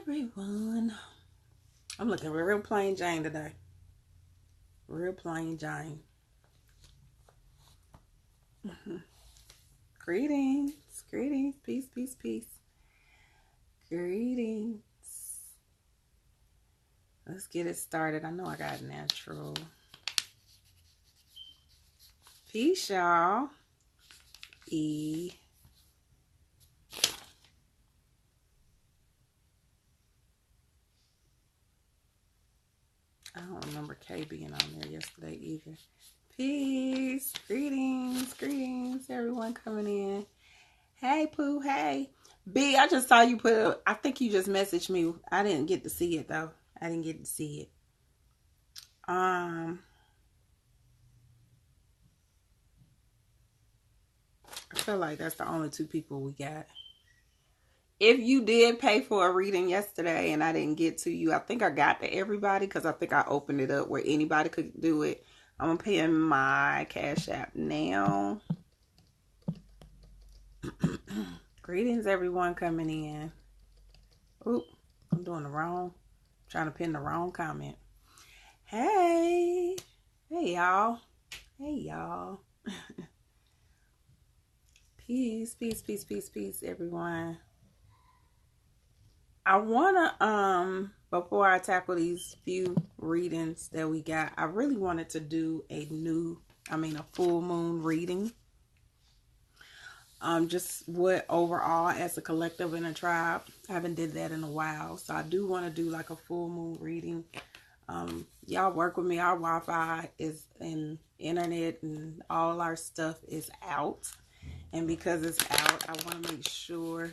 everyone. I'm looking real plain Jane today. Real plain Jane. Greetings. Greetings. Peace, peace, peace. Greetings. Let's get it started. I know I got natural. Peace, y'all. E. I don't remember K being on there yesterday either. Peace. Greetings. Greetings. Everyone coming in. Hey, Pooh. Hey. B, I just saw you put I think you just messaged me. I didn't get to see it, though. I didn't get to see it. I feel like that's the only two people we got. If you did pay for a reading yesterday and I didn't get to you, I think I got to everybody because I think I opened it up where anybody could do it. I'm going to pay in my Cash App now. Greetings, everyone coming in. Oop, I'm doing the wrong. Trying to pin the wrong comment. Hey. Hey, y'all. Hey, y'all. Peace, peace, peace, peace, peace, everyone. I want to, before I tackle these few readings that we got, I really wanted to do a full moon reading. Just what overall as a collective and a tribe. I haven't did that in a while. So I do want to do like a full moon reading. Y'all work with me. Our Wi-Fi is in internet and all our stuff is out. And because it's out, I want to make sure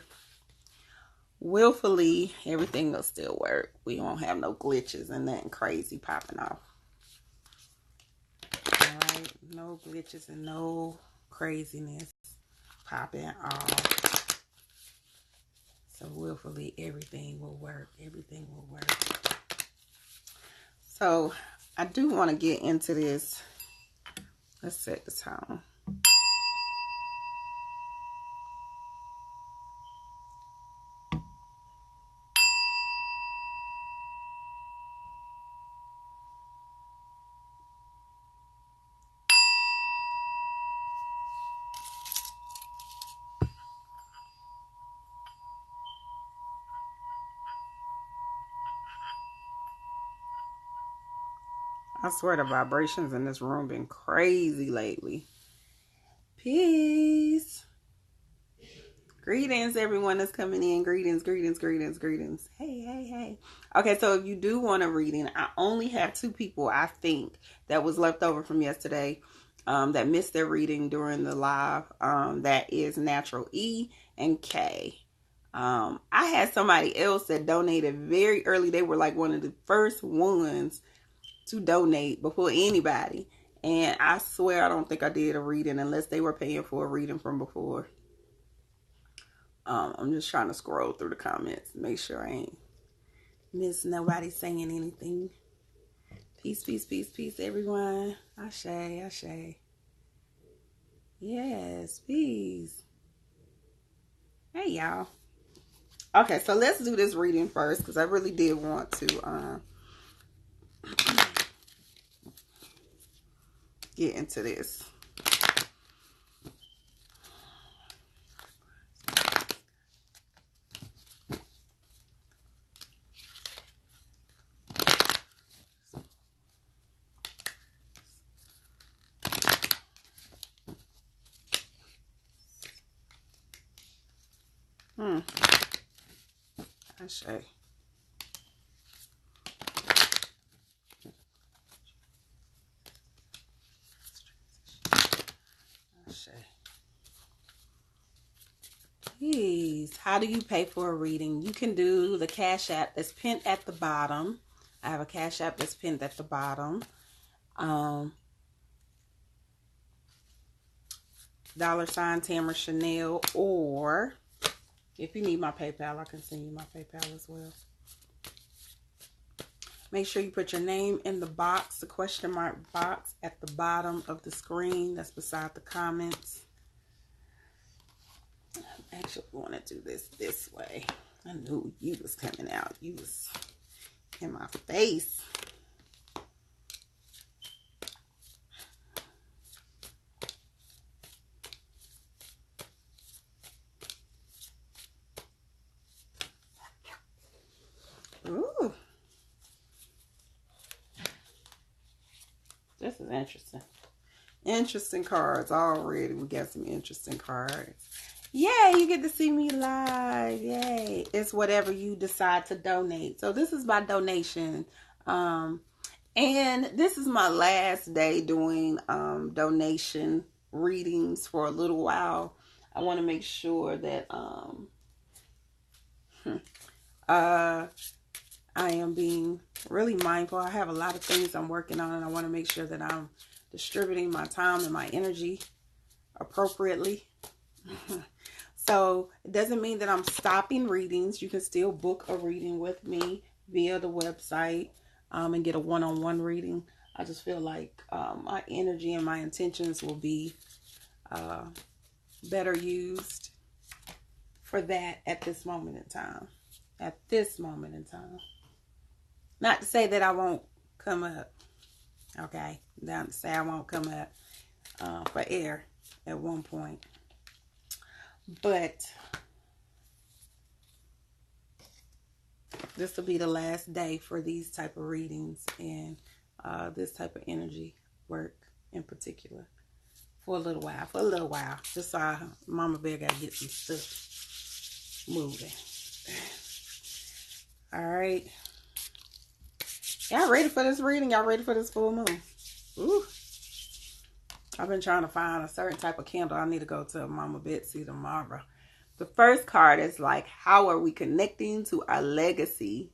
willfully everything will still work. We won't have no glitches and nothing crazy popping off. Alright, no glitches and no craziness popping off. So willfully everything will work. Everything will work. So I do want to get into this. Let's set the tone. I swear the vibrations in this room been crazy lately. Peace. Greetings, everyone that's coming in. Greetings, greetings, greetings, greetings. Hey, hey, hey. Okay, so if you do want a reading, I only have two people, I think, that was left over from yesterday that missed their reading during the live. That is Natural E and K. I had somebody else that donated very early. They were like one of the first ones to donate before anybody. And I swear I don't think I did a reading unless they were paying for a reading from before. I'm just trying to scroll through the comments, make sure I ain't miss nobody saying anything. Peace, peace, peace, peace, everyone. Ashe, ashe. Yes, peace. Hey, y'all. Okay, so let's do this reading first because I really did want to get into this. Ashe. Please, how do you pay for a reading? You can do the Cash App that's pinned at the bottom. I have a Cash App that's pinned at the bottom. $sign Tamara Chanel, or if you need my PayPal, I can send you my PayPal as well. Make sure you put your name in the box, the question mark box at the bottom of the screen. That's beside the comments. Actually, I want to do this way I knew you was coming out. You was in my face. Ooh. This is interesting. Interesting cards already. We got some interesting cards. Yay, you get to see me live. Yay. It's whatever you decide to donate. So this is my donation. And this is my last day doing donation readings for a little while. I want to make sure that I am being really mindful. I have a lot of things I'm working on, and I want to make sure that I'm distributing my time and my energy appropriately. So it doesn't mean that I'm stopping readings. You can still book a reading with me via the website and get a one-on-one reading. I just feel like my energy and my intentions will be better used for that at this moment in time. At this moment in time. Not to say that I won't come up. Okay. Not to say I won't come up for air at one point. But this will be the last day for these type of readings and this type of energy work in particular. For a little while. Just so Mama Bear got to get some stuff moving. All right. Y'all ready for this reading? Y'all ready for this full moon? Ooh. I've been trying to find a certain type of candle. I need to go to Mama Betsy tomorrow. The first card is like, how are we connecting to our legacy?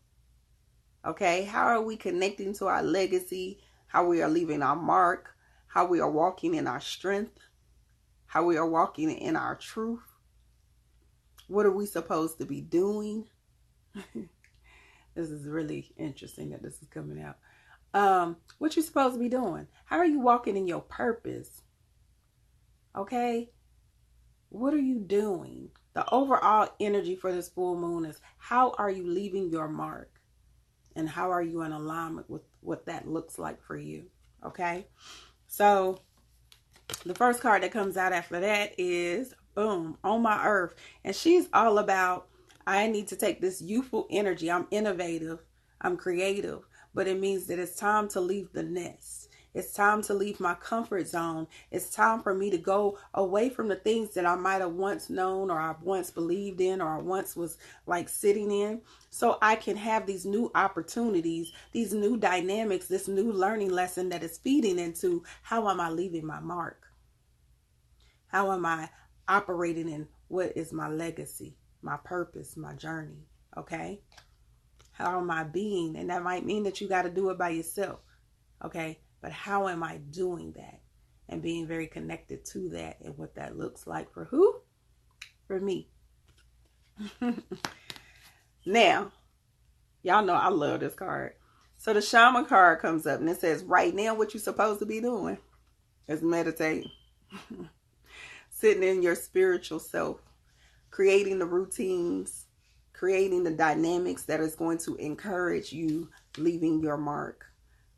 Okay, how are we connecting to our legacy? How we are leaving our mark? How we are walking in our strength? How we are walking in our truth? What are we supposed to be doing? This is really interesting that this is coming out. What you supposed to be doing? How are you walking in your purpose? Okay? What are you doing? The overall energy for this full moon is, how are you leaving your mark? And how are you in alignment with what that looks like for you? Okay? So, the first card that comes out after that is, boom, On My Earth. And she's all about, I need to take this youthful energy. I'm innovative. I'm creative. But it means that it's time to leave the nest. It's time to leave my comfort zone. It's time for me to go away from the things that I might have once known, or I once believed in, or I once was like sitting in, so I can have these new opportunities, these new dynamics, this new learning lesson that is feeding into, how am I leaving my mark? How am I operating in what is my legacy, my purpose, my journey? Okay? How am I being? And that might mean that you got to do it by yourself. Okay? But how am I doing that? And being very connected to that and what that looks like for who? For me. Now, y'all know I love this card. So the Shaman card comes up and it says, right now what you're supposed to be doing is meditate. Sitting in your spiritual self. Creating the routines. Creating the dynamics that is going to encourage you leaving your mark.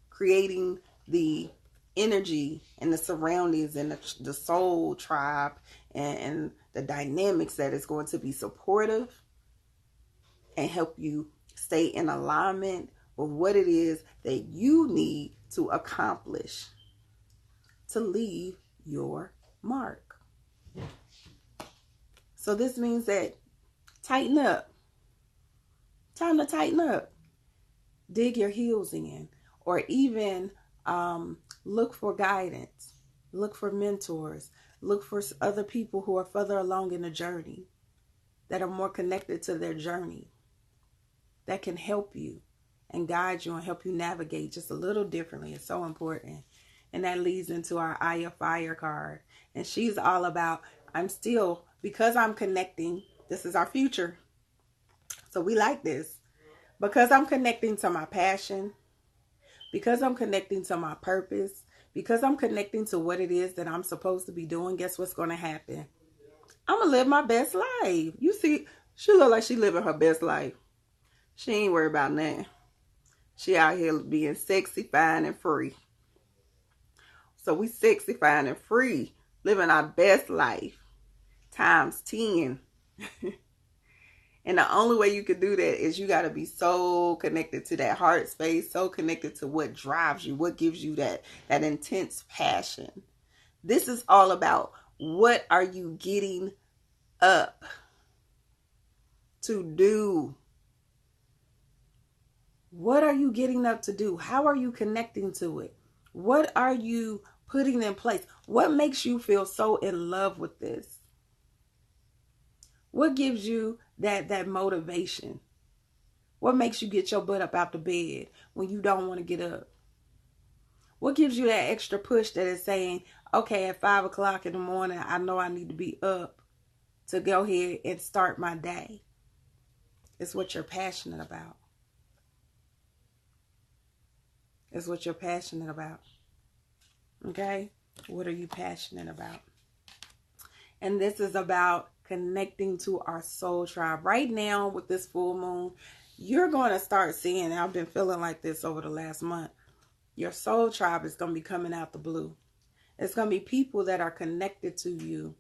Creating the energy and the surroundings and the soul tribe and the dynamics that is going to be supportive and help you stay in alignment with what it is that you need to accomplish to leave your mark. So this means that tighten up. Time to tighten up. Dig your heels in, or even look for guidance, look for mentors, look for other people who are further along in the journey, that are more connected to their journey, that can help you and guide you and help you navigate just a little differently. It's so important. And that leads into our Eye of Fire card. And she's all about, because I'm connecting, this is our future. So we like this. Because I'm connecting to my passion, because I'm connecting to my purpose, because I'm connecting to what it is that I'm supposed to be doing, guess what's going to happen? I'm going to live my best life. You see, She look like she living her best life. She ain't worried about nothing. She out here being sexy, fine, and free. So we sexy, fine, and free, living our best life times 10. And the only way you can do that is you got to be so connected to that heart space, so connected to what drives you, what gives you that intense passion. This is all about, what are you getting up to do? What are you getting up to do? How are you connecting to it? What are you putting in place? What makes you feel so in love with this? What gives you that motivation? What makes you get your butt up out the bed when you don't want to get up? What gives you that extra push that is saying, okay, at 5 o'clock in the morning, I know I need to be up to go ahead and start my day? It's what you're passionate about. It's what you're passionate about. Okay? What are you passionate about? And this is about connecting to our soul tribe. Right now, with this full moon, you're going to start seeing, and I've been feeling like this over the last month, your soul tribe is going to be coming out the blue. It's going to be people that are connected to you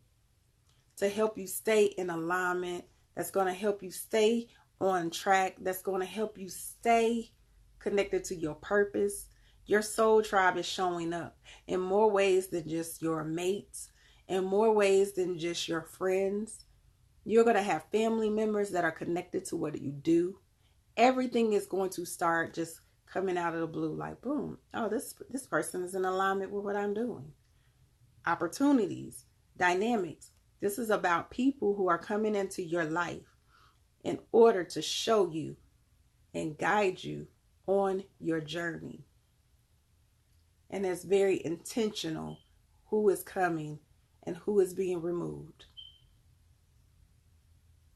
to help you stay in alignment, that's going to help you stay on track, that's going to help you stay connected to your purpose. Your soul tribe is showing up in more ways than just your mates, in more ways than just your friends. You're going to have family members that are connected to what you do. Everything is going to start just coming out of the blue, like boom. Oh, this person is in alignment with what I'm doing. Opportunities, dynamics. This is about people who are coming into your life in order to show you and guide you on your journey. And it's very intentional who is coming and who is being removed.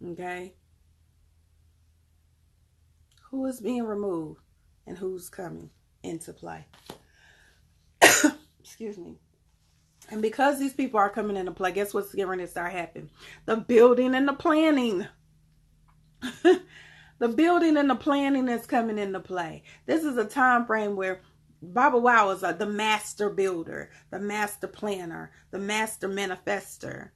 Okay? Who is being removed and who's coming into play. Excuse me. And because these people are coming into play, guess what's going to start happening? The building and the planning. The building and the planning is coming into play. This is a time frame where Baba Wow is the master builder, the master planner, the master manifester.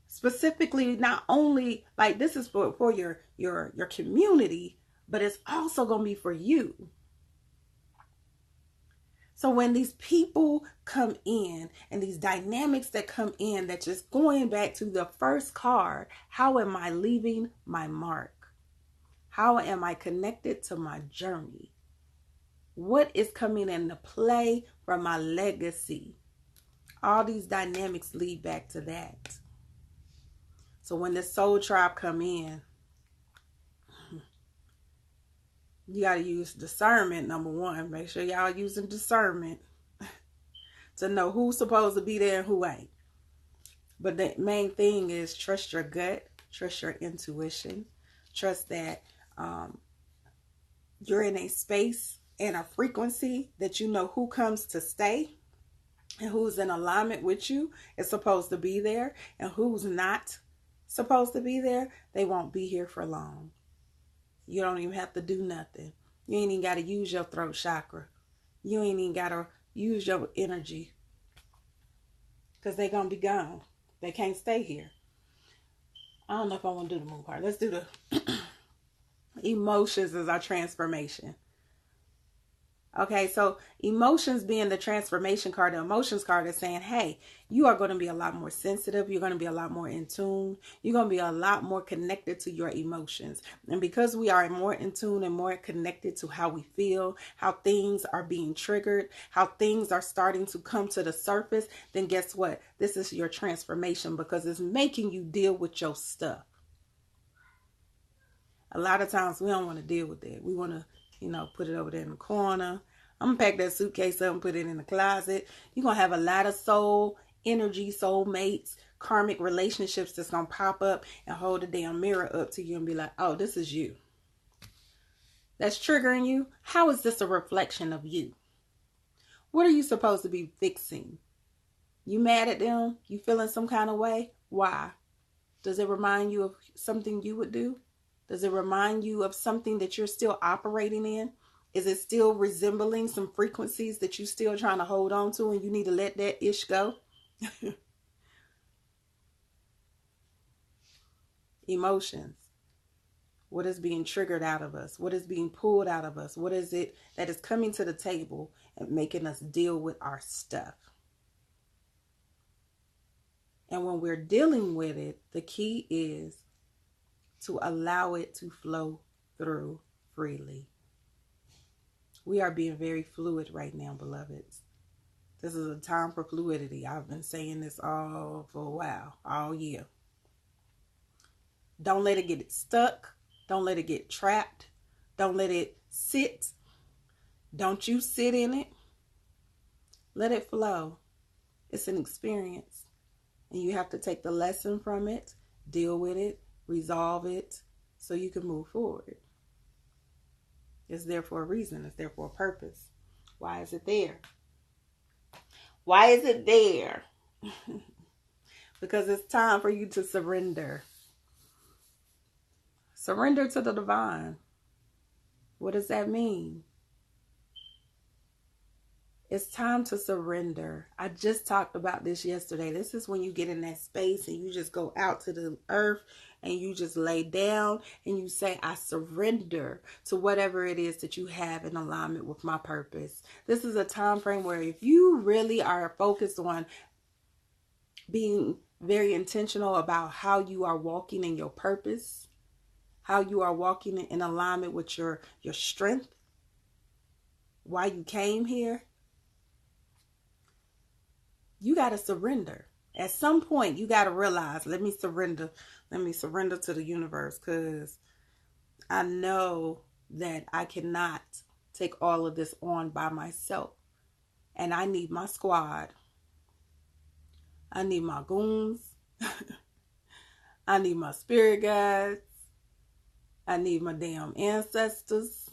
Specifically, not only like this is for your community, but it's also going to be for you. So when these people come in and these dynamics that come in, that just going back to the first card, how am I leaving my mark? How am I connected to my journey? What is coming into play from my legacy? All these dynamics lead back to that. So when the soul tribe come in, you got to use discernment, number one. Make sure y'all using discernment to know who's supposed to be there and who ain't. But the main thing is trust your gut, trust your intuition, trust that you're in a space and a frequency that you know who comes to stay and who's in alignment with you is supposed to be there, and who's not supposed to be there, they won't be here for long. You don't even have to do nothing. You ain't even got to use your throat chakra. You ain't even got to use your energy, because they're going to be gone. They can't stay here. I don't know if I want to do the moon card. Let's do the emotions as our transformation. Okay, so emotions being the transformation card, the emotions card is saying, hey, you are going to be a lot more sensitive. You're going to be a lot more in tune. You're going to be a lot more connected to your emotions. And because we are more in tune and more connected to how we feel, how things are being triggered, how things are starting to come to the surface, then guess what? This is your transformation, because it's making you deal with your stuff. A lot of times we don't want to deal with it. We want to put it over there in the corner. I'm going to pack that suitcase up and put it in the closet. You're going to have a lot of soul energy, soul mates, karmic relationships that's going to pop up and hold a damn mirror up to you and be like, oh, this is you. That's triggering you. How is this a reflection of you? What are you supposed to be fixing? You mad at them? You feeling some kind of way? Why? Does it remind you of something you would do? Does it remind you of something that you're still operating in? Is it still resembling some frequencies that you're still trying to hold on to and you need to let that ish go? Emotions. What is being triggered out of us? What is being pulled out of us? What is it that is coming to the table and making us deal with our stuff? And when we're dealing with it, the key is to allow it to flow through freely. We are being very fluid right now, beloveds. This is a time for fluidity. I've been saying this all for a while, all year. Don't let it get stuck. Don't let it get trapped. Don't let it sit. Don't you sit in it. Let it flow. It's an experience. And you have to take the lesson from it, deal with it, resolve it, so you can move forward. It's there for a reason. It's there for a purpose. Why is it there? Why is it there? Because it's time for you to surrender. Surrender to the divine. What does that mean? It's time to surrender. I just talked about this yesterday. This is when you get in that space and you just go out to the earth and you just lay down and you say, I surrender to whatever it is that you have in alignment with my purpose. This is a time frame where if you really are focused on being very intentional about how you are walking in your purpose, how you are walking in alignment with your strength, why you came here, you got to surrender. At some point, you got to realize, let me surrender to the universe, because I know that I cannot take all of this on by myself. And I need my squad. I need my goons. I need my spirit guides. I need my damn ancestors.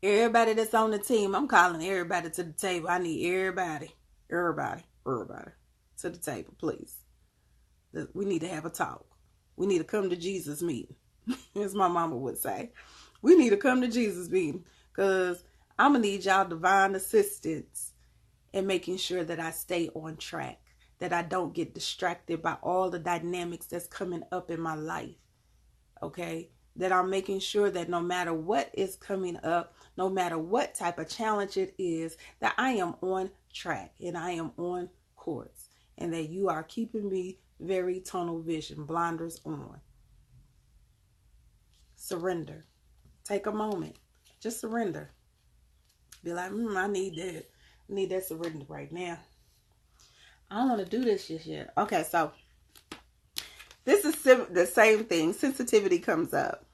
Everybody that's on the team, I'm calling everybody to the table. I need everybody to the table, please. We need to have a talk. We need to come to Jesus meeting, as my mama would say. We need to come to Jesus meeting, because I'm going to need y'all divine assistance in making sure that I stay on track, that I don't get distracted by all the dynamics that's coming up in my life, okay? That I'm making sure that no matter what is coming up, no matter what type of challenge it is, that I am on track and I am on course, and that you are keeping me very tunnel vision, blinders on. Surrender. Take a moment. Just surrender. Be like, I need that. I need that surrender right now. I don't want to do this just yet. Okay, so this is the same thing. Sensitivity comes up.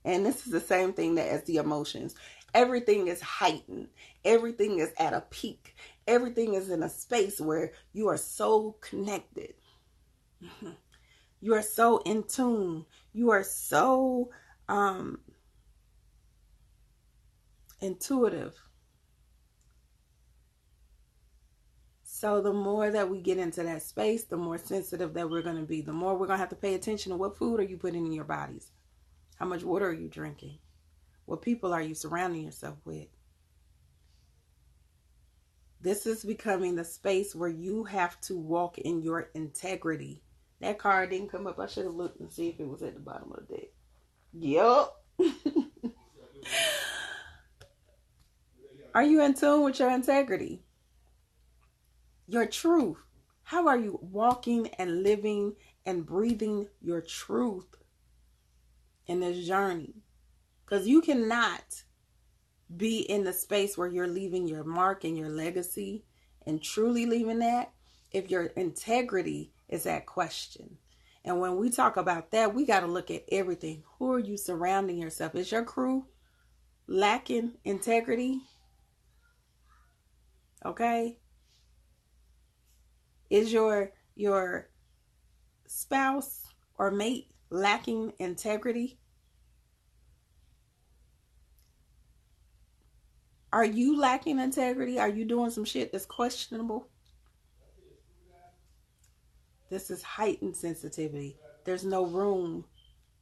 And this is the same thing that as the emotions. Everything is heightened. Everything is at a peak. Everything is in a space where you are so connected. You are so in tune. You are so intuitive. So the more that we get into that space, the more sensitive that we're going to be. The more we're going to have to pay attention to what food are you putting in your bodies? How much water are you drinking? What people are you surrounding yourself with? This is becoming the space where you have to walk in your integrity. That card didn't come up. I should have looked and see if it was at the bottom of the deck. Yup. Are you in tune with your integrity? Your truth. How are you walking and living and breathing your truth in this journey? Because you cannot be in the space where you're leaving your mark and your legacy and truly leaving that if your integrity is at question. And when we talk about that, we got to look at everything. Who are you surrounding yourself? Is your crew lacking integrity? Okay. Is your spouse or mate lacking integrity? Are you lacking integrity? Are you doing some shit that's questionable? This is heightened sensitivity. There's no room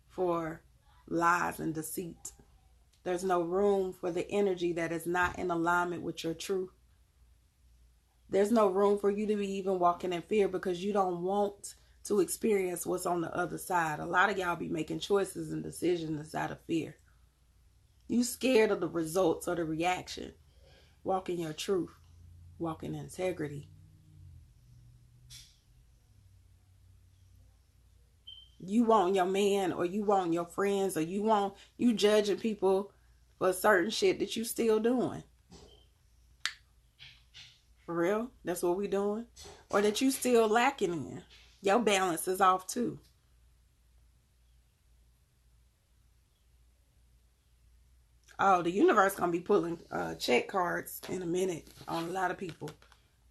for lies and deceit. There's no room for the energy that is not in alignment with your truth. There's no room for you to be even walking in fear because you don't want to experience what's on the other side. A lot of y'all be making choices and decisions out of fear. You scared of the results or the reaction. Walk in your truth. Walk in integrity. You want your man, or you want your friends, or you judging people for certain shit that you still doing. For real? That's what we doing? Or that you still lacking in. Your balance is off too. Oh, the universe gonna be pulling check cards in a minute on a lot of people.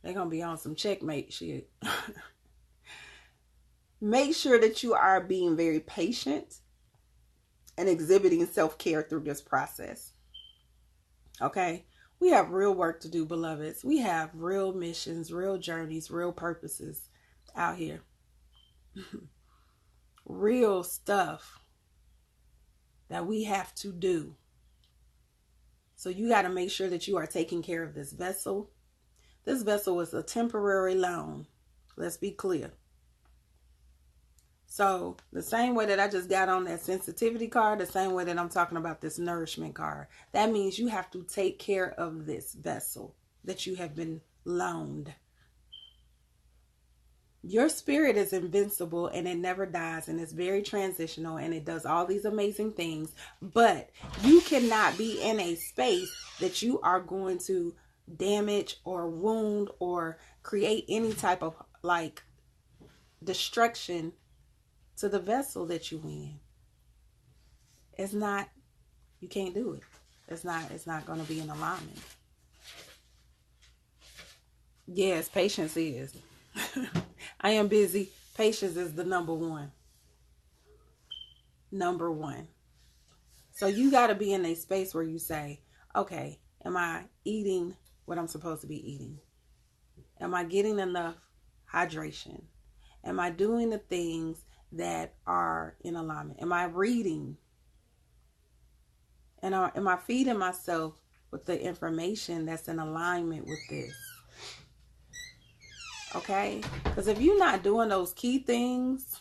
They're gonna be on some checkmate shit. Make sure that you are being very patient and exhibiting self-care through this process. Okay? We have real work to do, beloveds. We have real missions, real journeys, real purposes out here. Real stuff that we have to do. So you got to make sure that you are taking care of this vessel. This vessel is a temporary loan. Let's be clear. So the same way that I just got on that sensitivity card, the same way that I'm talking about this nourishment card, that means you have to take care of this vessel that you have been loaned. Your spirit is invincible and it never dies, and it's very transitional, and it does all these amazing things. But you cannot be in a space that you are going to damage or wound or create any type of like destruction to the vessel that you in. It's not, you can't do it. It's not going to be in alignment. Yes, patience is. I am busy. Patience is the number one. Number one. So you got to be in a space where you say, okay, am I eating what I'm supposed to be eating? Am I getting enough hydration? Am I doing the things that are in alignment? Am I reading? And am I feeding myself with the information that's in alignment with this? Okay? Because if you're not doing those key things,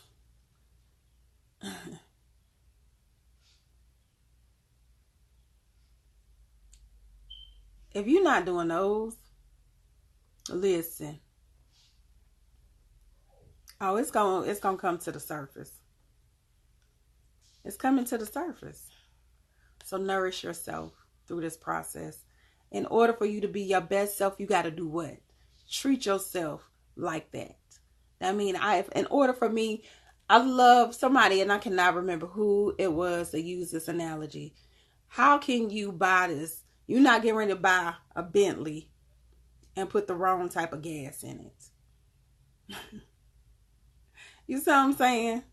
if you're not doing those, listen. Oh, it's gonna come to the surface. It's coming to the surface. So nourish yourself through this process. In order for you to be your best self, you got to do what? Treat yourself like that. I mean, in order for me, I love somebody, and I cannot remember who it was that used this analogy. How can you buy this? You're not getting ready to buy a Bentley and put the wrong type of gas in it. You see what I'm saying?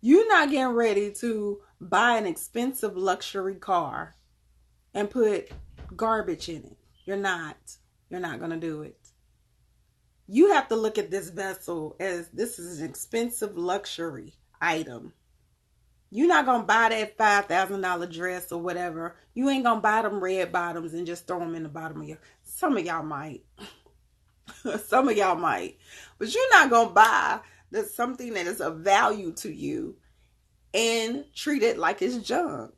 You're not getting ready to buy an expensive luxury car and put garbage in it. You're not going to do it. You have to look at this vessel as this is an expensive luxury item. You're not going to buy that $5,000 dress or whatever. You ain't going to buy them red bottoms and just throw them in the bottom of your... Some of y'all might. Some of y'all might. But you're not going to buy something that is of value to you and treat it like it's junk.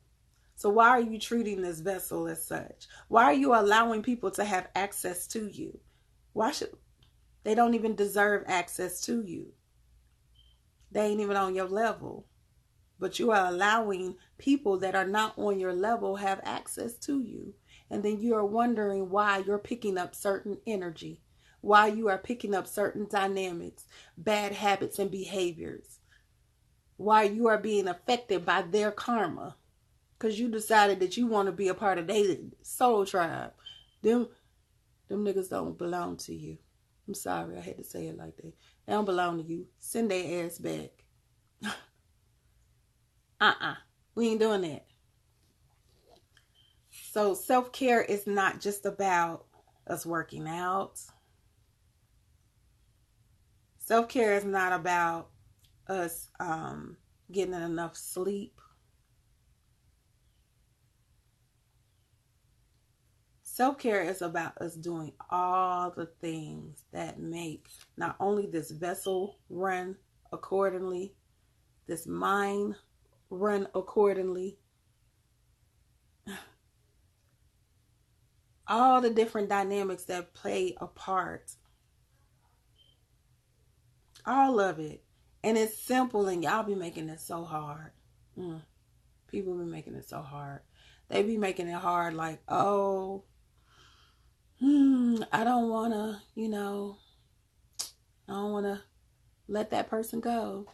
So why are you treating this vessel as such? Why are you allowing people to have access to you? Why should they don't even deserve access to you? They ain't even on your level. But you are allowing people that are not on your level have access to you. And then you are wondering why you're picking up certain energy, why you are picking up certain dynamics, bad habits and behaviors, why you are being affected by their karma. Because you decided that you want to be a part of their soul tribe. Them niggas don't belong to you. I'm sorry, I had to say it like that. They don't belong to you. Send their ass back. We ain't doing that. So self-care is not just about us working out. Self-care is not about us getting enough sleep. Self-care is about us doing all the things that make not only this vessel run accordingly, this mind run accordingly, all the different dynamics that play a part, all of it. And it's simple, and y'all be making it so hard. People be making it so hard. They be making it hard like, oh, I don't want to, I don't want to let that person go.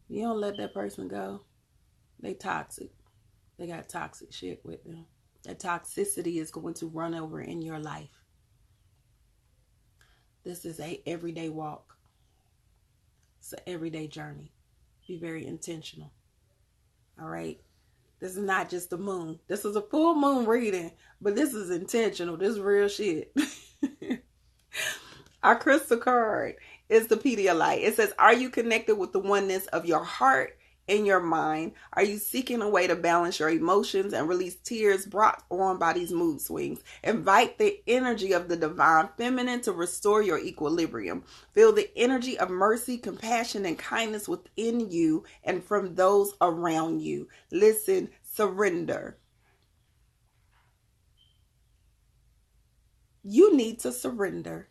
You don't let that person go. They toxic. They got toxic shit with them. That toxicity is going to run over in your life. This is a everyday walk. It's an everyday journey. Be very intentional. All right? This is not just the moon. This is a full moon reading, but this is intentional. This is real shit. Our crystal card is the Pt1. It says, are you connected with the oneness of your heart and your mind? Are you seeking a way to balance your emotions and release tears brought on by these mood swings? Invite the energy of the divine feminine to restore your equilibrium. Feel the energy of mercy, compassion, and kindness within you and from those around you. Listen, surrender. You need to surrender.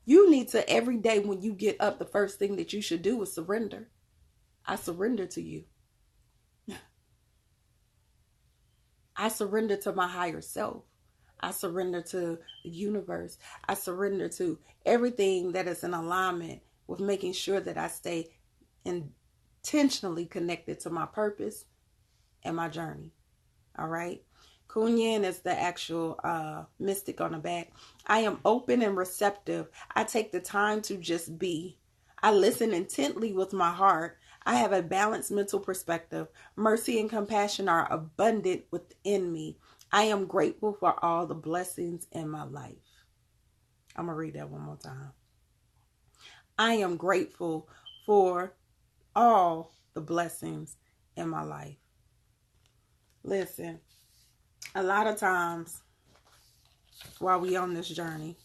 You need to, every day when you get up, the first thing that you should do is surrender. I surrender to you. I surrender to my higher self. I surrender to the universe. I surrender to everything that is in alignment with making sure that I stay intentionally connected to my purpose and my journey. All right. Kunyin is the actual mystic on the back. I am open and receptive. I take the time to just be. I listen intently with my heart. I have a balanced mental perspective. Mercy and compassion are abundant within me. I am grateful for all the blessings in my life. I'm going to read that one more time. I am grateful for all the blessings in my life. Listen. A lot of times while we on this journey,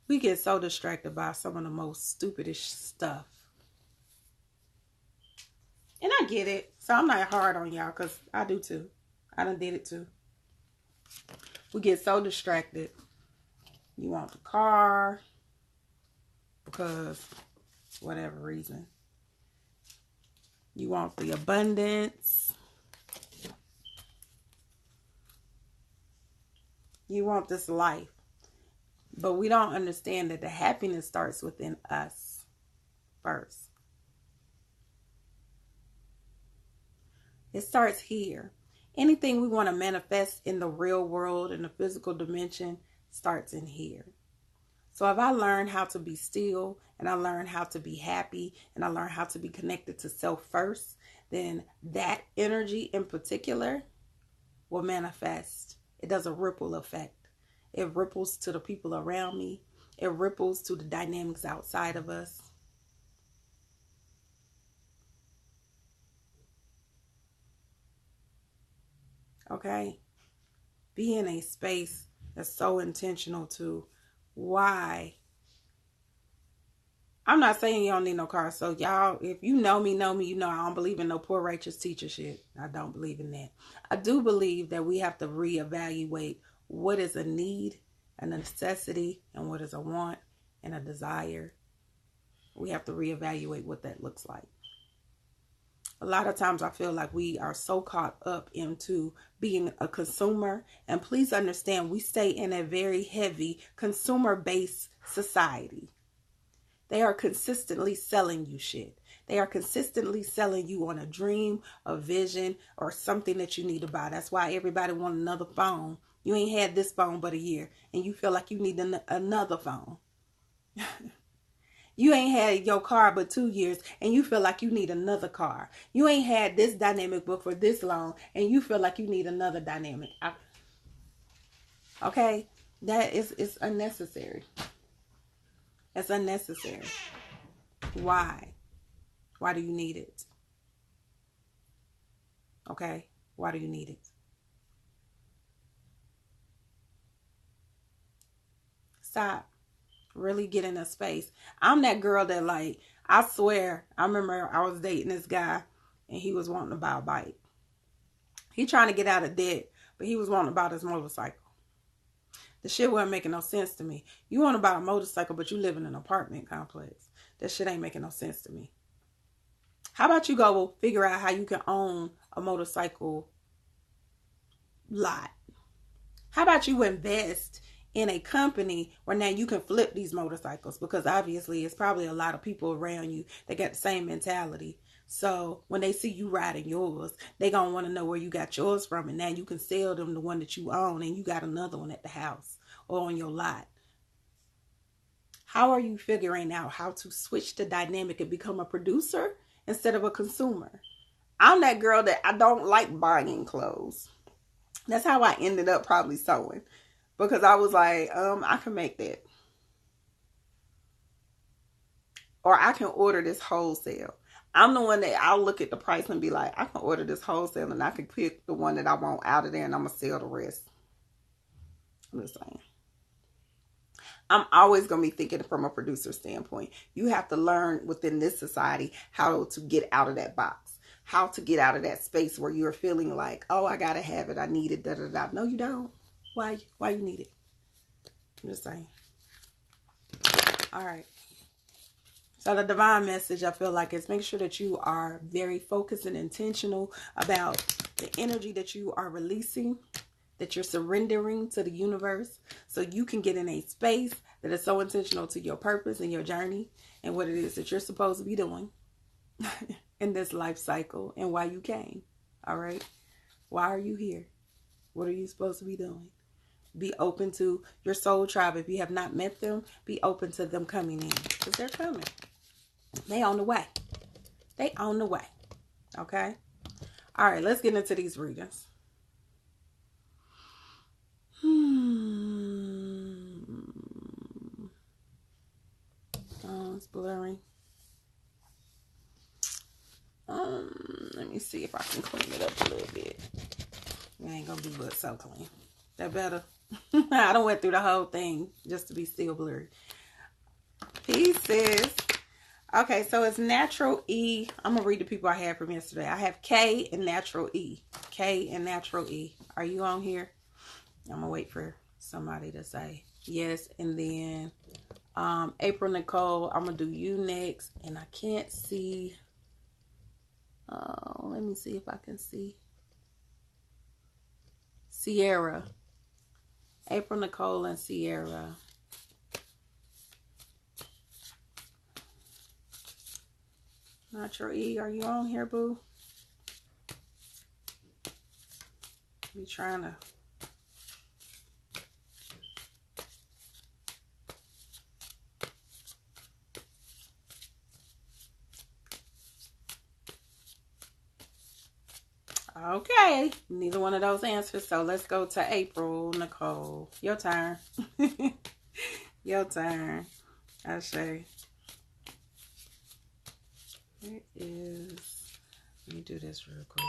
we get so distracted by some of the most stupidest stuff. And I get it. So I'm not hard on y'all because I do too. I done did it too. We get so distracted. You want the car because whatever reason. You want the abundance. You want this life. But we don't understand that the happiness starts within us first. It starts here. Anything we want to manifest in the real world, in the physical dimension, starts in here. So if I learn how to be still, and I learn how to be happy, and I learn how to be connected to self first, then that energy in particular will manifest. It does a ripple effect. It ripples to the people around me. It ripples to the dynamics outside of us. Okay? Be in a space that's so intentional to why. I'm not saying you don't need no car. So y'all, if you know me, you know I don't believe in no poor righteous teacher shit. I don't believe in that. I do believe that we have to reevaluate what is a need, a necessity, and what is a want and a desire. We have to reevaluate what that looks like. A lot of times I feel like we are so caught up into being a consumer. And please understand, we stay in a very heavy consumer-based society. They are consistently selling you shit. They are consistently selling you on a dream, a vision, or something that you need to buy. That's why everybody wants another phone. You ain't had this phone but a year, and you feel like you need another phone. You ain't had your car but 2 years, and you feel like you need another car. You ain't had this dynamic but for this long, and you feel like you need another dynamic. Okay? That is, it's unnecessary. It's unnecessary. Why? Why do you need it? Okay? Why do you need it? Stop. Really get in a space. I'm that girl that, like, I swear, I remember I was dating this guy and he was wanting to buy a bike. He trying to get out of debt, but he was wanting to buy this motorcycle. The shit wasn't making no sense to me. You want to buy a motorcycle, but you live in an apartment complex. That shit ain't making no sense to me. How about you go figure out how you can own a motorcycle lot? How about you invest in a company where now you can flip these motorcycles? Because obviously it's probably a lot of people around you that got the same mentality. So when they see you riding yours, they gonna want to know where you got yours from, and now you can sell them the one that you own, and you got another one at the house or on your lot. How are you figuring out how to switch the dynamic and become a producer instead of a consumer? I'm that girl that I don't like buying clothes. That's how I ended up probably sewing, because I was like, I can make that. Or I can order this wholesale. I'm the one that I'll look at the price and be like, I can order this wholesale and I can pick the one that I want out of there and I'm going to sell the rest. I'm just saying. I'm always going to be thinking from a producer standpoint. You have to learn within this society how to get out of that box. How to get out of that space where you're feeling like, oh, I got to have it. I need it. Da, da, da. No, you don't. Why you need it? I'm just saying. All right. So the divine message, I feel like, is make sure that you are very focused and intentional about the energy that you are releasing, that you're surrendering to the universe, so you can get in a space that is so intentional to your purpose and your journey and what it is that you're supposed to be doing in this life cycle and why you came. All right? Why are you here? What are you supposed to be doing? Be open to your soul tribe. If you have not met them, be open to them coming in, because they're coming. They on the way. They on the way. Okay? All right, let's get into these readings. Oh, it's blurry. Let me see if I can clean it up a little bit. It ain't gonna be but so clean. That better? I done went through the whole thing just to be still blurry. Pieces. Okay, so it's Natural E. I'm going to read the people I had from yesterday. I have K and Natural E. K and Natural E. Are you on here? I'm going to wait for somebody to say yes. And then April Nicole, I'm going to do you next. And I can't see. Let me see if I can see. Sierra. April Nicole and Sierra. Natural E, are you on here, boo? We trying to. Okay, neither one of those answers. So let's go to April Nicole. Your turn. Your turn. I say. It is. Let me do this real quick.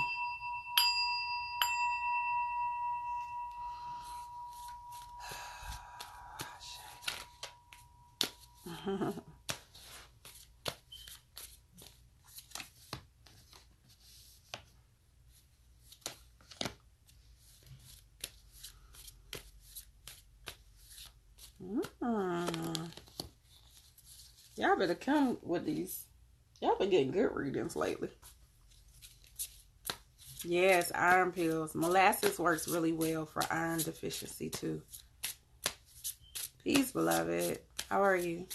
Y'all better come with these. Y'all been getting good readings lately. Yes, iron pills. Molasses works really well for iron deficiency too. Peace, beloved. How are you?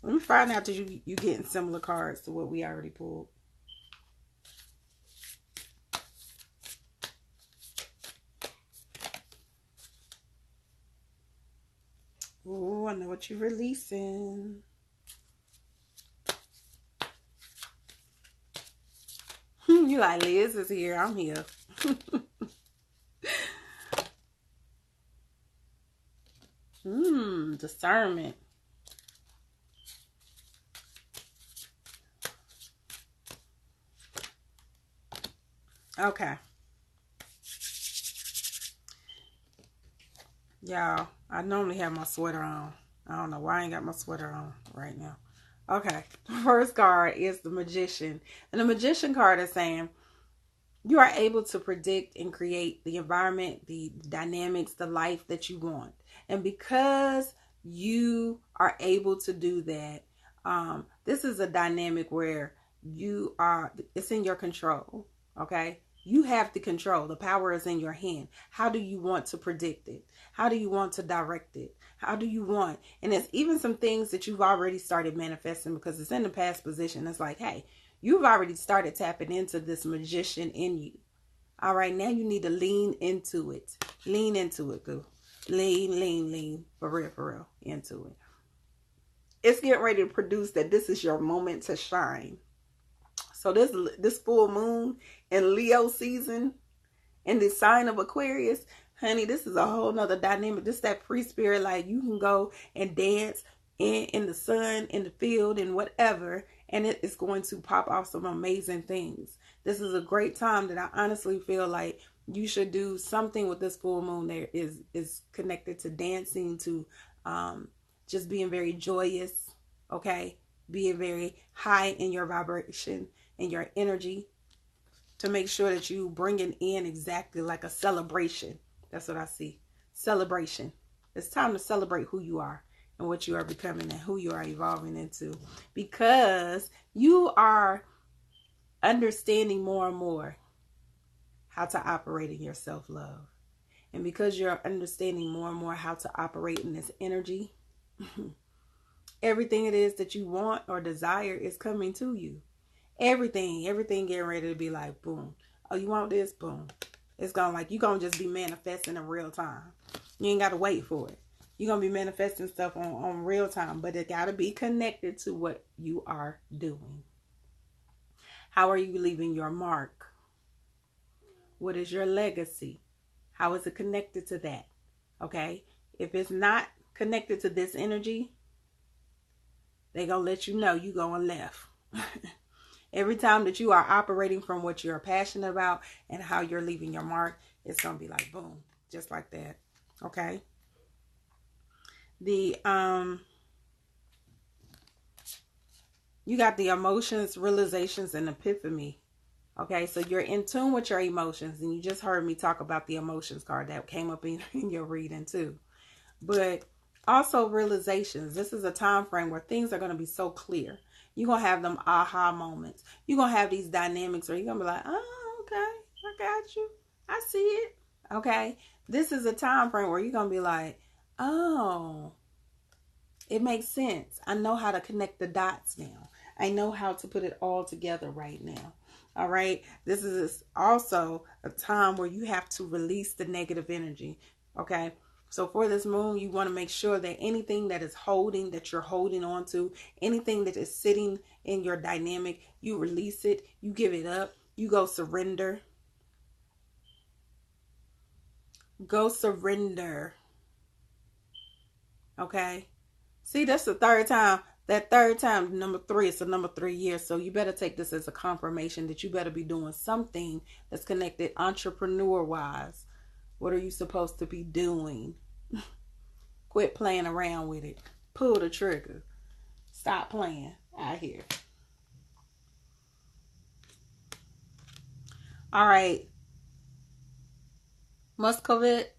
Let me find out that you getting similar cards to what we already pulled. Oh, I know what you're releasing. You like, Liz is here. I'm here. Discernment. Okay. Y'all, I normally have my sweater on. I don't know why I ain't got my sweater on right now. Okay. The first card is the Magician. And the Magician card is saying, you are able to predict and create the environment, the dynamics, the life that you want. And because you are able to do that, this is a dynamic where it's in your control. Okay. You have the control. The power is in your hand. How do you want to predict it? How do you want to direct it? How do you want? And it's even some things that you've already started manifesting because it's in the past position. It's like, hey, you've already started tapping into this magician in you. All right, now you need to lean into it. Lean into it, boo. Lean. For real, into it. It's getting ready to produce that this is your moment to shine. So this full moon in Leo season in the sign of Aquarius, honey, this is a whole nother dynamic. This is that free spirit, like you can go and dance in the sun, in the field, and whatever, and it is going to pop off some amazing things. This is a great time that I honestly feel like you should do something with this full moon. There is connected to dancing, to just being very joyous, okay? Being very high in your vibration and your energy, to make sure that you bring it in exactly like a celebration. That's what I see. Celebration. It's time to celebrate who you are and what you are becoming and who you are evolving into, because you are understanding more and more how to operate in your self-love. And because you're understanding more and more how to operate in this energy, everything it is that you want or desire is coming to you. Everything getting ready to be like, boom. Oh, you want this? Boom. It's gonna like, you're gonna just be manifesting in real time. You ain't gotta wait for it. You're gonna be manifesting stuff on real time, but it gotta be connected to what you are doing. How are you leaving your mark? What is your legacy? How is it connected to that? Okay. If it's not connected to this energy, they gonna let you know you going left. Every time that you are operating from what you're passionate about and how you're leaving your mark, it's going to be like, boom, just like that. Okay. You got the emotions, realizations, and epiphany. Okay. So you're in tune with your emotions, and you just heard me talk about the emotions card that came up in your reading too. But also realizations. This is a time frame where things are going to be so clear. You're going to have them aha moments. You're going to have these dynamics where you're going to be like, oh, okay, I got you. I see it. Okay. This is a time frame where you're going to be like, oh, it makes sense. I know how to connect the dots now. I know how to put it all together right now. All right. This is also a time where you have to release the negative energy. Okay. So for this moon, you want to make sure that anything that is holding, that you're holding on to, anything that is sitting in your dynamic, you release it, you give it up, you go surrender. Go surrender. Okay. See, that's the third time. That third time, number 3, it's a number 3 year. So you better take this as a confirmation that you better be doing something that's connected entrepreneur-wise. What are you supposed to be doing? Quit playing around with it. Pull the trigger. Stop playing out here. All right. Muscovite.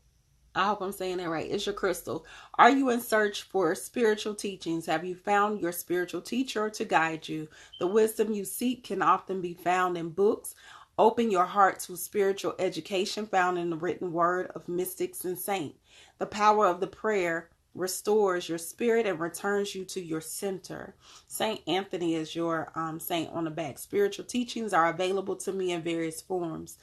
I hope I'm saying that right. It's your crystal. Are you in search for spiritual teachings? Have you found your spiritual teacher to guide you? The wisdom you seek can often be found in books. Open your heart to spiritual education found in the written word of mystics and saints. The power of the prayer restores your spirit and returns you to your center. Saint Anthony is your saint on the back. Spiritual teachings are available to me in various forms.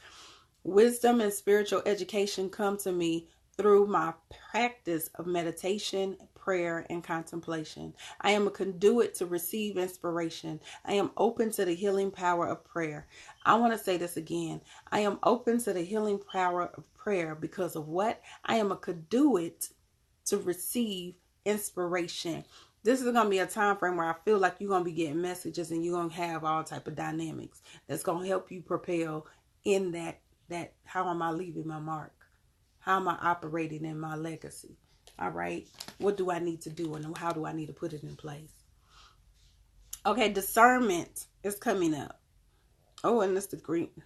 Wisdom and spiritual education come to me through my practice of meditation, prayer, and contemplation. I am a conduit to receive inspiration. I am open to the healing power of prayer. I want to say this again. I am open to the healing power of prayer because of what? I am a conduit to receive inspiration. This is going to be a time frame where I feel like you're going to be getting messages and you're going to have all type of dynamics that's going to help you propel in that how am I leaving my mark? How am I operating in my legacy? All right. What do I need to do and how do I need to put it in place? Okay. Discernment is coming up. Oh, and this is green.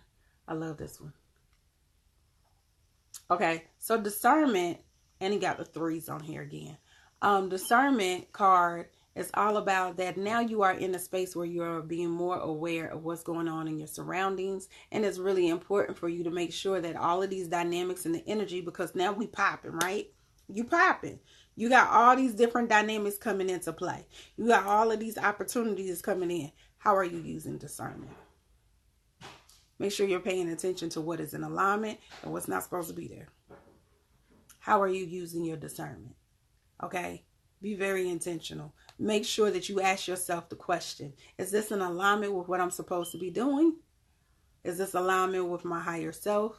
I love this one. Okay. So discernment, and he got the 3s on here again. Discernment card is all about that now you are in a space where you're being more aware of what's going on in your surroundings. And it's really important for you to make sure that all of these dynamics and the energy, because now we popping, right? You popping. You got all these different dynamics coming into play. You got all of these opportunities coming in. How are you using discernment? Make sure you're paying attention to what is in alignment and what's not supposed to be there. How are you using your discernment? Okay? Be very intentional. Make sure that you ask yourself the question, is this in alignment with what I'm supposed to be doing? Is this alignment with my higher self?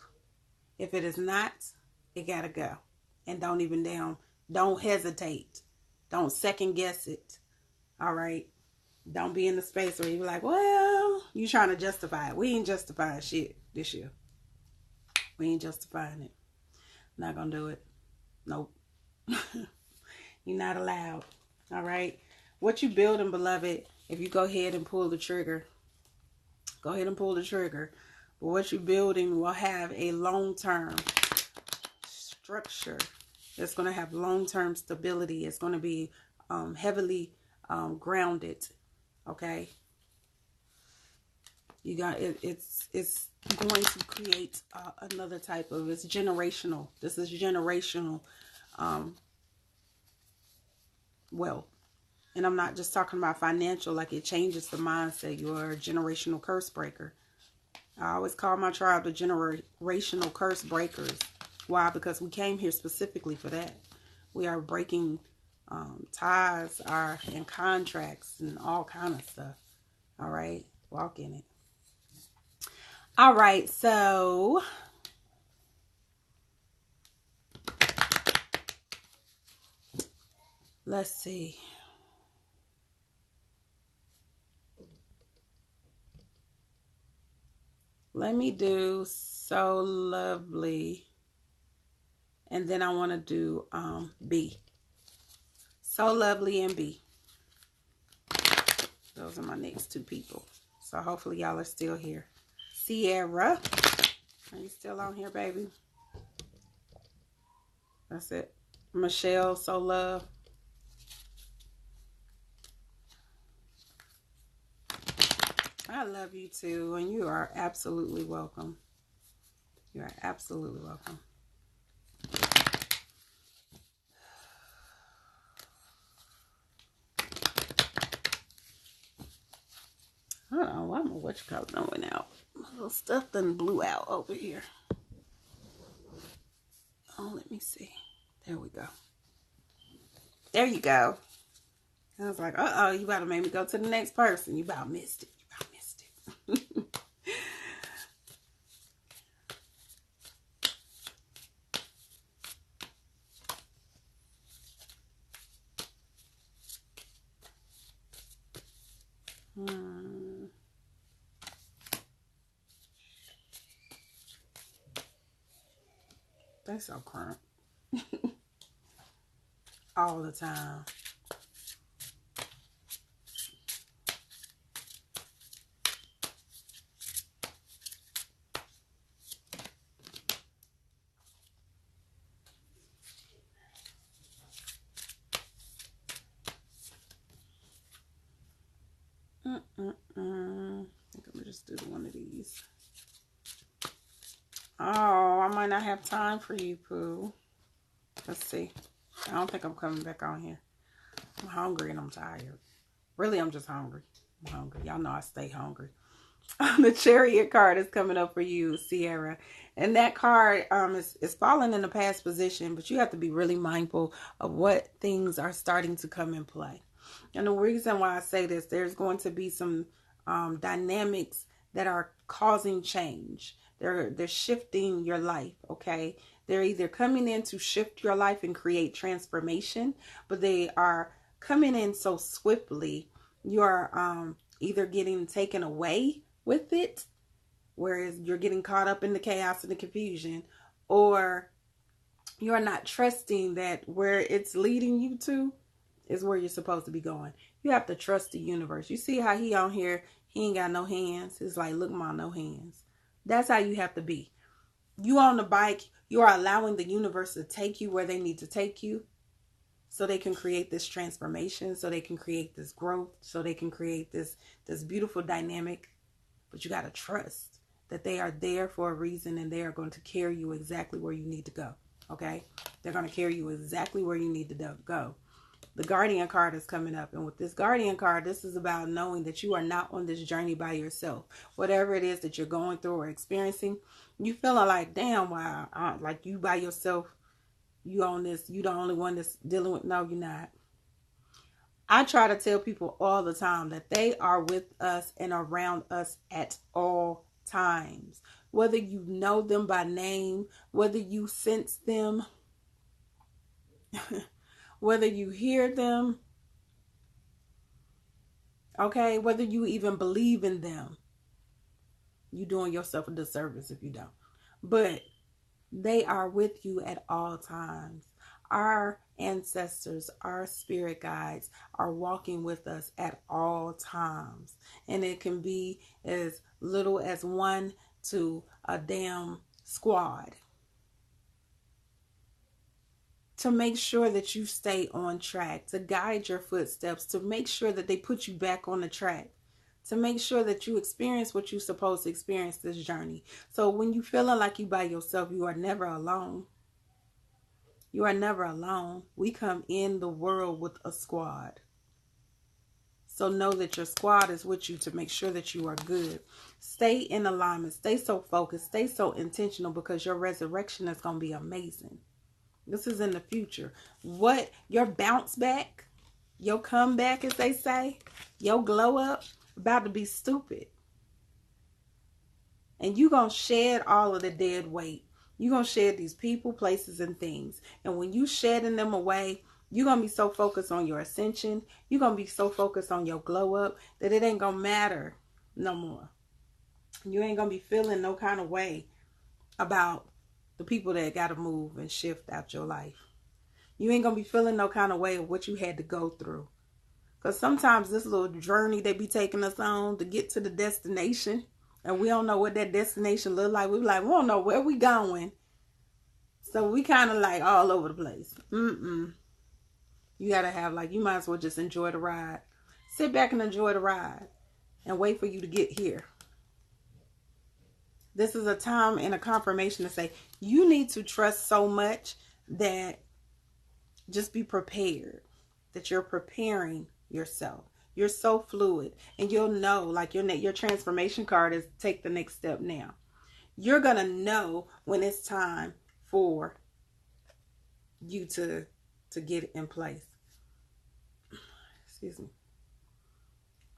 If it is not, it gotta go. And don't hesitate. Don't second guess it. All right? Don't be in the space where you're like, well, you trying to justify it. We ain't justifying shit this year. We ain't justifying it. Not gonna do it. Nope. You're not allowed. All right. What you building, beloved, if you go ahead and pull the trigger, go ahead and pull the trigger. But what you building will have a long-term structure. It's going to have long-term stability. It's going to be heavily grounded. Okay. You got it. It's going to create another type of, it's generational. This is generational wealth. And I'm not just talking about financial, like it changes the mindset. You're a generational curse breaker. I always call my tribe the generational curse breakers. Why? Because we came here specifically for that. We are breaking ties and contracts and all kind of stuff. All right. Walk in it. All right. So let's see. Let me do So Lovely. And then I want to do B. So Lovely and B. Those are my next 2 people. So hopefully y'all are still here. Sierra. Are you still on here, baby? That's it. Michelle, So Love. I love you too, and you are absolutely welcome. You are absolutely welcome. Hold on, why am I what you call it went out? My little stuff done blew out over here. Oh, let me see. There we go. There you go. I was like, uh-oh, you about to make me go to the next person. You about missed it. That's so crunk. All the time. I think I'm gonna just do one of these. Oh, I might not have time for you, Pooh. Let's see. I don't think I'm coming back on here. I'm hungry and I'm tired. Really, I'm just hungry. I'm hungry. Y'all know I stay hungry. The Chariot card is coming up for you, Sierra. And that card is falling in the past position, but you have to be really mindful of what things are starting to come in play. And the reason why I say this, there's going to be some dynamics that are causing change. They're shifting your life, okay? They're either coming in to shift your life and create transformation, but they are coming in so swiftly. You're either getting taken away with it, whereas you're getting caught up in the chaos and the confusion, or you're not trusting that where it's leading you to is where you're supposed to be going. You have to trust the universe. You see how he on here, he ain't got no hands. It's like, look, ma, no hands. That's how you have to be. You on the bike, you are allowing the universe to take you where they need to take you so they can create this transformation, so they can create this growth, so they can create this beautiful dynamic. But you got to trust that they are there for a reason, and they are going to carry you exactly where you need to go. Okay? They're going to carry you exactly where you need to go. The Guardian card is coming up. And with this Guardian card, this is about knowing that you are not on this journey by yourself. Whatever it is that you're going through or experiencing, you feeling like, damn, wow, like you by yourself, you on this, you the only one that's dealing with, no, you're not. I try to tell people all the time that they are with us and around us at all times. Whether you know them by name, whether you sense them, whether you hear them, okay, whether you even believe in them, you're doing yourself a disservice if you don't. But they are with you at all times. Our ancestors, our spirit guides are walking with us at all times. And it can be as little as one to a damn squad, to make sure that you stay on track, to guide your footsteps, to make sure that they put you back on the track, to make sure that you experience what you're supposed to experience this journey. So when you feeling like you by yourself, you are never alone. You are never alone. We come in the world with a squad. So know that your squad is with you to make sure that you are good. Stay in alignment. Stay so focused. Stay so intentional, because your resurrection is going to be amazing. This is in the future. What your bounce back, your comeback, as they say, your glow up, about to be stupid. And you're going to shed all of the dead weight. You're going to shed these people, places, and things. And when you shedding them away, you're going to be so focused on your ascension. You're going to be so focused on your glow up that it ain't going to matter no more. You ain't going to be feeling no kind of way about the people that got to move and shift out your life. You ain't going to be feeling no kind of way of what you had to go through. Because sometimes this little journey they be taking us on to get to the destination, and we don't know what that destination look like. We be like, we don't know where we going. So we kind of like all over the place. You got to have, like, you might as well just enjoy the ride. Sit back and enjoy the ride and wait for you to get here. This is a time and a confirmation to say you need to trust so much that just be prepared, that you're preparing yourself. You're so fluid, and you'll know, like your transformation card is take the next step now. You're going to know when it's time for you to get it in place. Excuse me.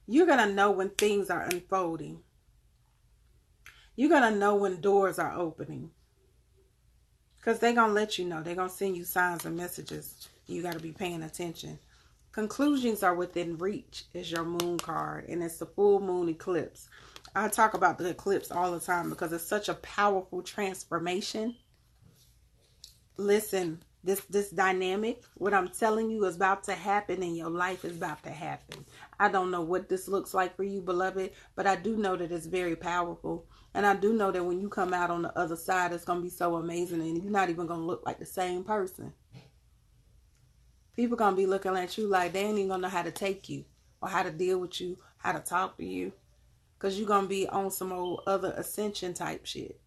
You're going to know when things are unfolding. You're going to know when doors are opening. Because they're going to let you know. They're going to send you signs and messages. You got to be paying attention. Conclusions are within reach is your moon card. And it's the full moon eclipse. I talk about the eclipse all the time because it's such a powerful transformation. Listen, this dynamic, what I'm telling you is about to happen in your life is about to happen. I don't know what this looks like for you, beloved, but I do know that it's very powerful. And I do know that when you come out on the other side, it's going to be so amazing, and you're not even going to look like the same person. People going to be looking at you like they ain't even going to know how to take you or how to deal with you, how to talk to you, because you're going to be on some old other ascension type shit.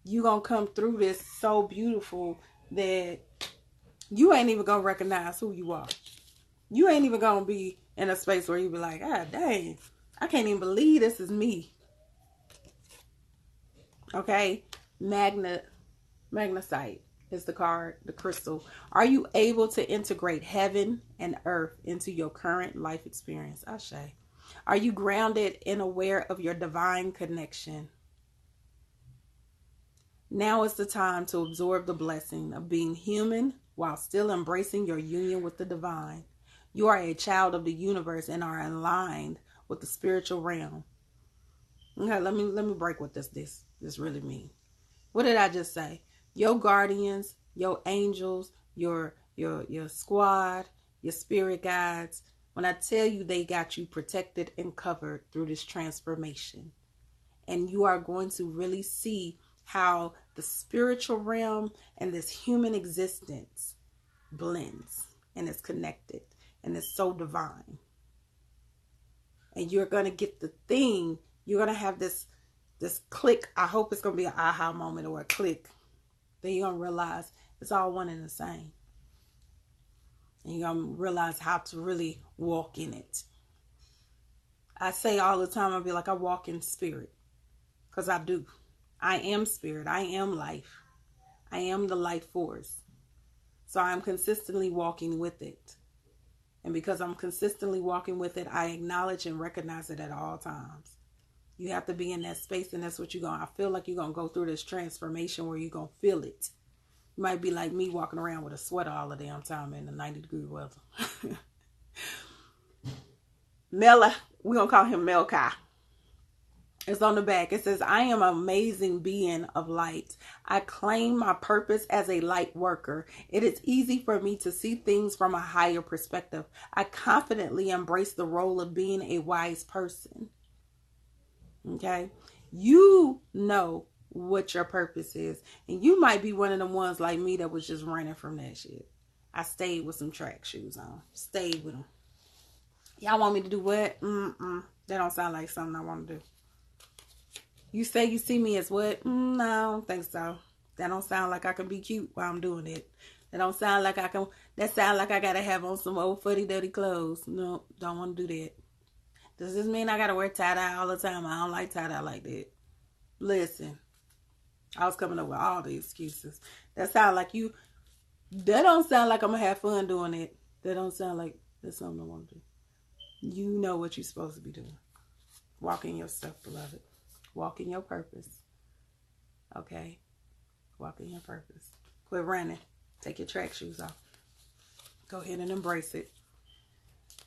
You're going to come through this so beautiful that you ain't even going to recognize who you are. You ain't even going to be in a space where you be like, ah, dang, I can't even believe this is me. Okay? Magnesite is the card, the crystal. Are you able to integrate heaven and earth into your current life experience? Ashe. Are you grounded and aware of your divine connection? Now is the time to absorb the blessing of being human while still embracing your union with the divine. You are a child of the universe and are aligned with the spiritual realm. Okay, let me break what this really means. What did I just say? Your guardians, your angels, your squad, your spirit guides. When I tell you they got you protected and covered through this transformation. And you are going to really see how the spiritual realm and this human existence blends and is connected and is so divine. And you're going to get the thing. You're going to have this click. I hope it's going to be an aha moment or a click. Then you're going to realize it's all one and the same. And you're going to realize how to really walk in it. I say all the time, I'll be like, I walk in spirit. Because I do. I am spirit. I am life. I am the life force. So I'm consistently walking with it. And because I'm consistently walking with it, I acknowledge and recognize it at all times. You have to be in that space, and that's what you're going to. I feel like you're going to go through this transformation where you're going to feel it. You might be like me walking around with a sweater all the damn time in the 90-degree weather. Mela, we're going to call him Melkai. It's on the back. It says, I am an amazing being of light. I claim my purpose as a light worker. It is easy for me to see things from a higher perspective. I confidently embrace the role of being a wise person. Okay? You know what your purpose is. And you might be one of the ones like me that was just running from that shit. I stayed with some track shoes on. Stayed with them. Y'all want me to do what? That don't sound like something I want to do. You say you see me as what? No, I don't think so. That don't sound like I can be cute while I'm doing it. That don't sound like I can. That sound like I gotta have on some old fuddy-duddy clothes. No, don't want to do that. Does this mean I gotta wear tie-dye all the time? I don't like tie-dye like that. Listen, I was coming up with all the excuses. That sound like you. That don't sound like I'm gonna have fun doing it. That don't sound like that's something I want to do. You know what you're supposed to be doing. Walk in yourself, beloved. Walk in your purpose. Okay? Walk in your purpose. Quit running. Take your track shoes off. Go ahead and embrace it.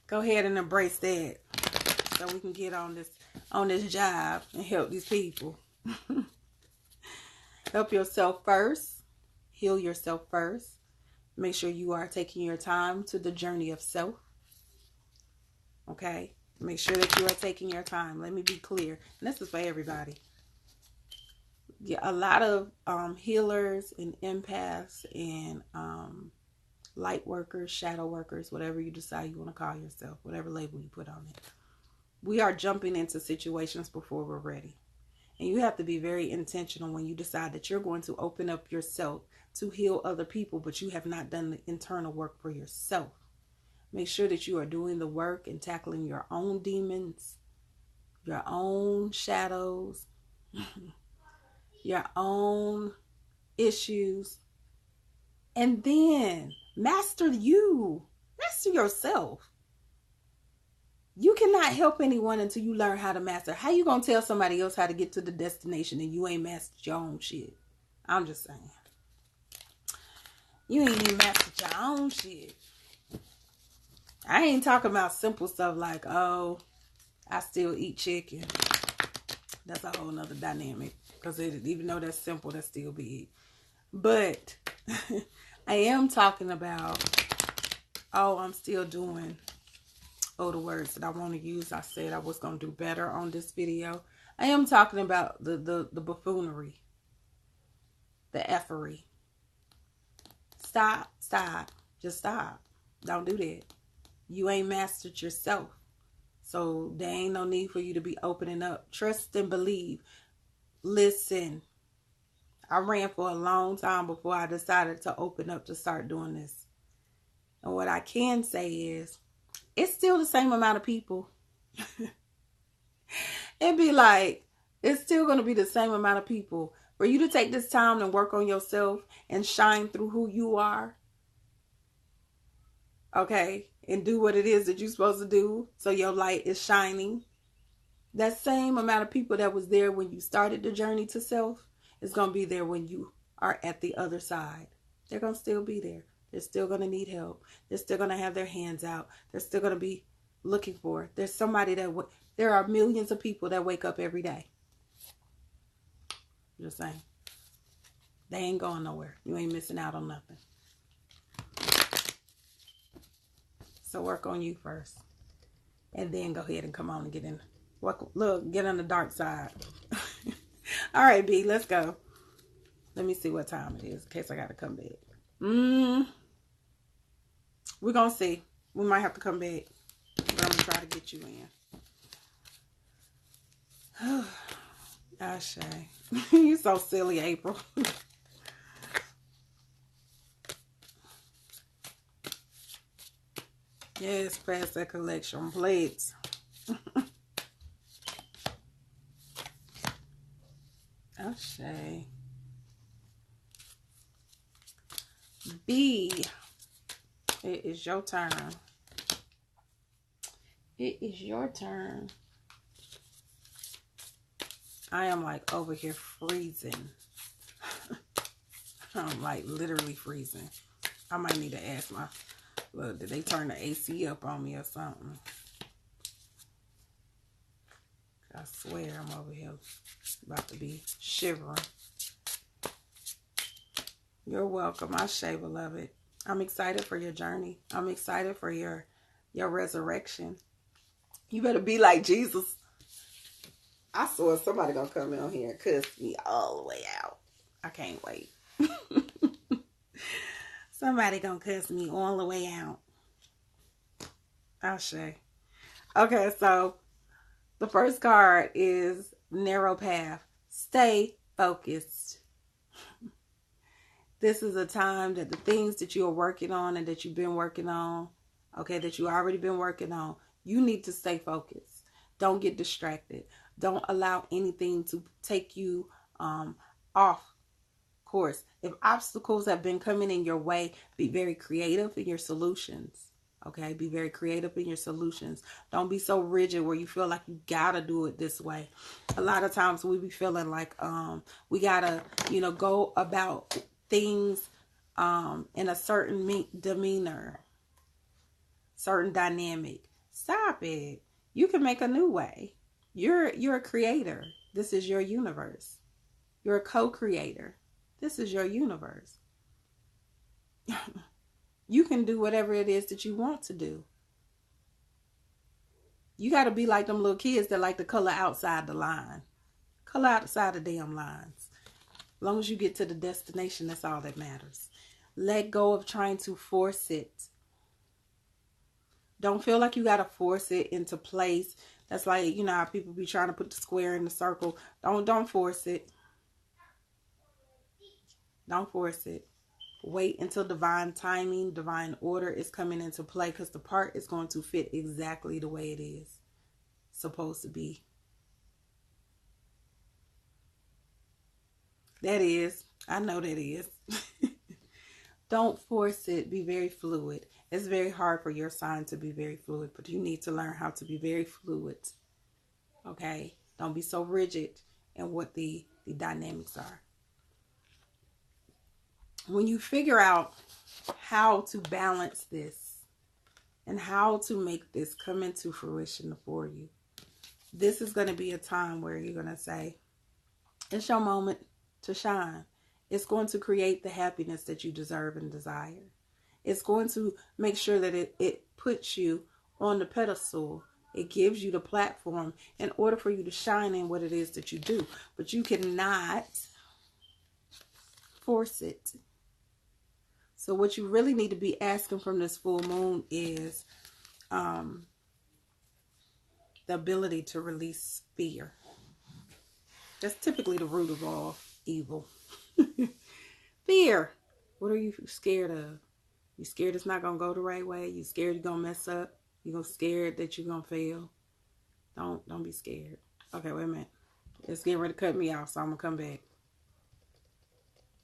Go ahead and embrace that. So we can get on this job and help these people. Help yourself first. Heal yourself first. Make sure you are taking your time to the journey of self. Okay? Make sure that you are taking your time. Let me be clear. And this is for everybody. Yeah, a lot of healers and empaths and light workers, shadow workers, whatever you decide you want to call yourself, whatever label you put on it. We are jumping into situations before we're ready. And you have to be very intentional when you decide that you're going to open up yourself to heal other people, but you have not done the internal work for yourself. Make sure that you are doing the work and tackling your own demons, your own shadows, your own issues, and then master you. Master yourself. You cannot help anyone until you learn how to master. How you going to tell somebody else how to get to the destination and you ain't mastered your own shit? I'm just saying. You ain't even mastered your own shit. I ain't talking about simple stuff like, oh, I still eat chicken. That's a whole nother dynamic. Because even though that's simple, that's still big. But I am talking about, oh, I'm still doing, the words that I want to use. I said I was going to do better on this video. I am talking about the buffoonery. The effery. Stop. Just stop. Don't do that. You ain't mastered yourself. So there ain't no need for you to be opening up. Trust and believe. Listen. I ran for a long time before I decided to open up to start doing this. And what I can say is, it's still the same amount of people. It'd be like, it's still going to be the same amount of people. For you to take this time and work on yourself and shine through who you are. Okay? And do what it is that you're supposed to do so your light is shining. That same amount of people that was there when you started the journey to self is going to be there when you are at the other side. They're going to still be there. They're still going to need help. They're still going to have their hands out. They're still going to be looking for. There's somebody there are millions of people that wake up every day. Just saying. They ain't going nowhere. You ain't missing out on nothing. So work on you first. And then go ahead and come on and get in. Look, get on the dark side. All right, B, let's go. Let me see what time it is in case I got to come back. We're going to see. We might have to come back. But I'm going to try to get you in. Ashe. You're so silly, April. Yes, pass that collection plates. Ashe. B, it is your turn. It is your turn. I am like over here freezing. I'm like literally freezing. I might need to ask my, look, did they turn the AC up on me or something? I swear I'm over here about to be shivering. You're welcome. Ashe, beloved. I'm excited for your journey. I'm excited for your resurrection. You better be like Jesus. I saw somebody gonna come in here and cuss me all the way out. I can't wait. Somebody gonna cuss me all the way out. Ashe. Okay, so the first card is Narrow Path. Stay focused. This is a time that the things that you are working on and that you've been working on, okay, that you already been working on, you need to stay focused. Don't get distracted. Don't allow anything to take you off course. If obstacles have been coming in your way, be very creative in your solutions. Okay, be very creative in your solutions. Don't be so rigid where you feel like you gotta do it this way. A lot of times we be feeling like we gotta, go about things in a certain demeanor, certain dynamic. Stop it. You can make a new way. You're a creator. This is your universe. You're a co-creator. This is your universe. You can do whatever it is that you want to do. You got to be like them little kids that like to color outside the line. Color outside the damn lines. As long as you get to the destination, that's all that matters. Let go of trying to force it. Don't feel like you got to force it into place. That's like, how people be trying to put the square in the circle. Don't force it. Don't force it. Wait until divine timing, divine order is coming into play, because the part is going to fit exactly the way it is supposed to be. That is. I know that is. Don't force it. Be very fluid. It's very hard for your sign to be very fluid, but you need to learn how to be very fluid. Okay? Don't be so rigid in what the dynamics are. When you figure out how to balance this and how to make this come into fruition for you, this is going to be a time where you're going to say, it's your moment to shine. It's going to create the happiness that you deserve and desire. It's going to make sure that it puts you on the pedestal. It gives you the platform in order for you to shine in what it is that you do. But you cannot force it. So what you really need to be asking from this full moon is the ability to release fear. That's typically the root of all evil. Fear. What are you scared of? You scared it's not going to go the right way? You scared you're going to mess up? You're scared that you're going to fail? Don't be scared. Okay, wait a minute. It's getting ready to cut me off, so I'm going to come back.